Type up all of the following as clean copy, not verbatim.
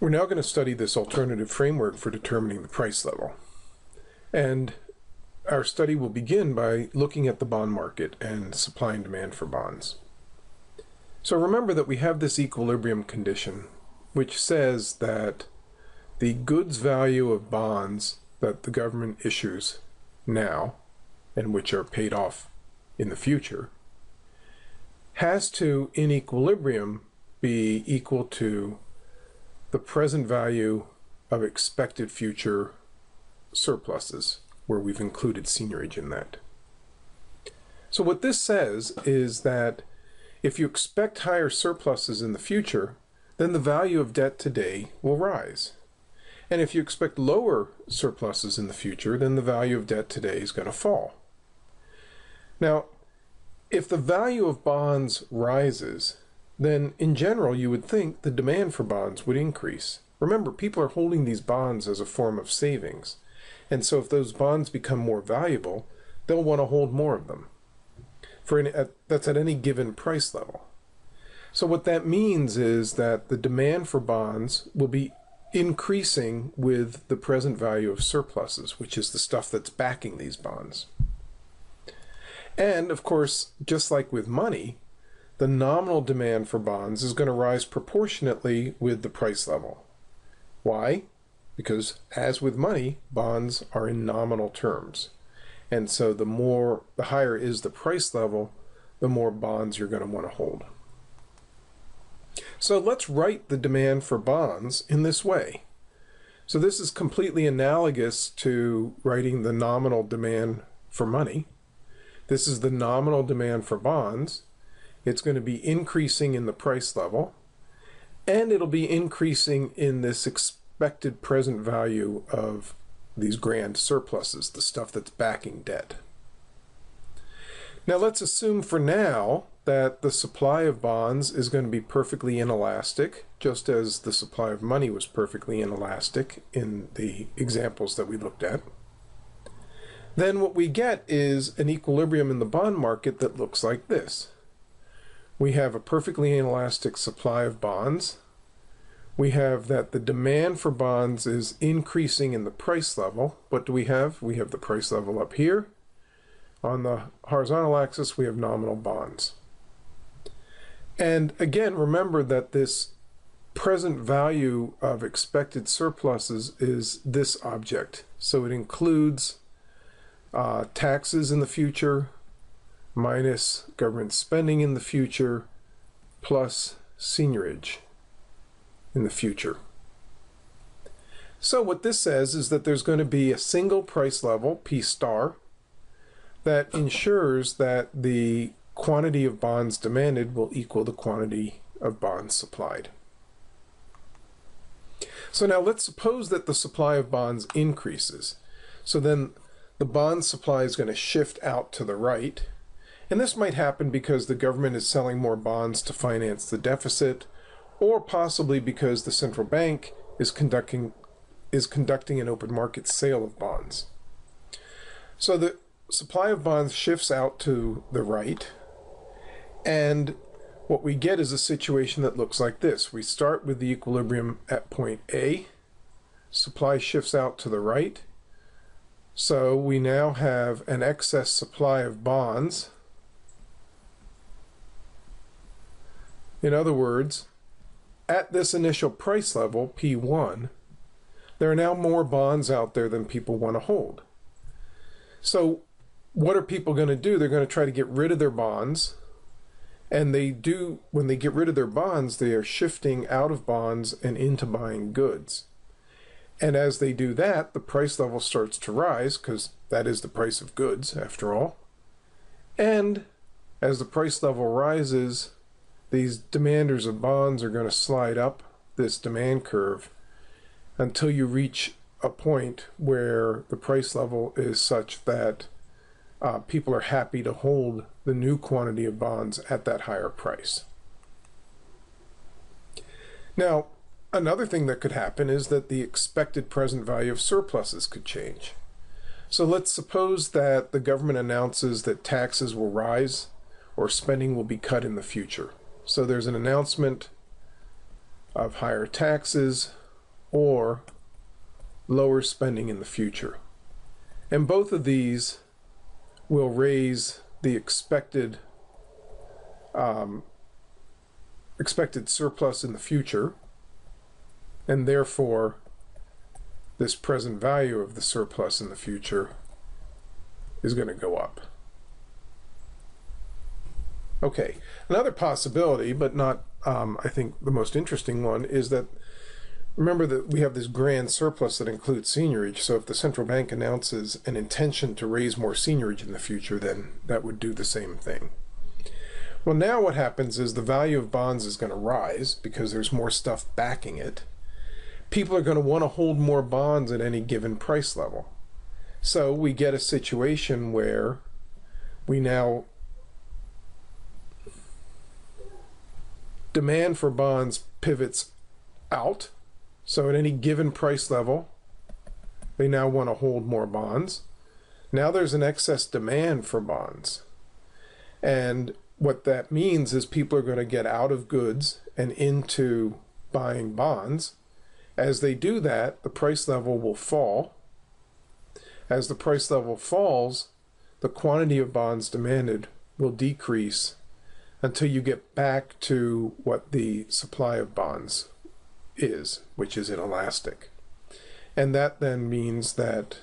We're now going to study this alternative framework for determining the price level. And our study will begin by looking at the bond market and supply and demand for bonds. So remember that we have this equilibrium condition, which says that the goods value of bonds that the government issues now, and which are paid off in the future, has to, in equilibrium, be equal to the present value of expected future surpluses, where we've included seigniorage in that. So what this says is that if you expect higher surpluses in the future, then the value of debt today will rise. And if you expect lower surpluses in the future, then the value of debt today is going to fall. Now, if the value of bonds rises, then in general you would think the demand for bonds would increase. Remember, people are holding these bonds as a form of savings. And so if those bonds become more valuable, they'll want to hold more of them. That's at any given price level. So what that means is that the demand for bonds will be increasing with the present value of surpluses, which is the stuff that's backing these bonds. And of course, just like with money, the nominal demand for bonds is going to rise proportionately with the price level. Why? Because as with money, bonds are in nominal terms. And so the higher is the price level, the more bonds you're going to want to hold. So let's write the demand for bonds in this way. So this is completely analogous to writing the nominal demand for money. This is the nominal demand for bonds. It's going to be increasing in the price level, and it'll be increasing in this expected present value of these grand surpluses, the stuff that's backing debt. Now let's assume for now that the supply of bonds is going to be perfectly inelastic, just as the supply of money was perfectly inelastic in the examples that we looked at. Then what we get is an equilibrium in the bond market that looks like this. We have a perfectly inelastic supply of bonds. We have that the demand for bonds is increasing in the price level. What do we have? We have the price level up here. On the horizontal axis, we have nominal bonds. And again, remember that this present value of expected surpluses is this object. So it includes taxes in the future, minus government spending in the future, plus seigniorage in the future. So what this says is that there's going to be a single price level, P star, that ensures that the quantity of bonds demanded will equal the quantity of bonds supplied. So now let's suppose that the supply of bonds increases. So then the bond supply is going to shift out to the right. And this might happen because the government is selling more bonds to finance the deficit, or possibly because the central bank is conducting an open market sale of bonds. So the supply of bonds shifts out to the right, and what we get is a situation that looks like this. We start with the equilibrium at point A, supply shifts out to the right, so we now have an excess supply of bonds. In other words, at this initial price level, P1, there are now more bonds out there than people want to hold. So what are people going to do? They're going to try to get rid of their bonds. And when they get rid of their bonds, they are shifting out of bonds and into buying goods. And as they do that, the price level starts to rise, because that is the price of goods, after all. And as the price level rises, these demanders of bonds are going to slide up this demand curve until you reach a point where the price level is such that people are happy to hold the new quantity of bonds at that higher price. Now, another thing that could happen is that the expected present value of surpluses could change. So let's suppose that the government announces that taxes will rise or spending will be cut in the future. So there's an announcement of higher taxes or lower spending in the future. And both of these will raise the expected surplus in the future, and therefore this present value of the surplus in the future is going to go up. Okay, another possibility, but not I think the most interesting one, is that remember that we have this grand surplus that includes seniorage. So if the central bank announces an intention to raise more seniorage in the future, then that would do the same thing. Well, now what happens is the value of bonds is going to rise because there's more stuff backing it. People are going to want to hold more bonds at any given price level. So we get a situation where we now demand for bonds pivots out. So at any given price level, they now want to hold more bonds. Now there's an excess demand for bonds. And what that means is people are going to get out of goods and into buying bonds. As they do that, the price level will fall. As the price level falls, the quantity of bonds demanded will decrease until you get back to what the supply of bonds is, which is inelastic. And that then means that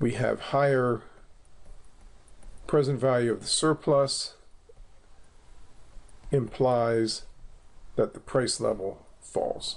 we have higher present value of the surplus, implies that the price level falls.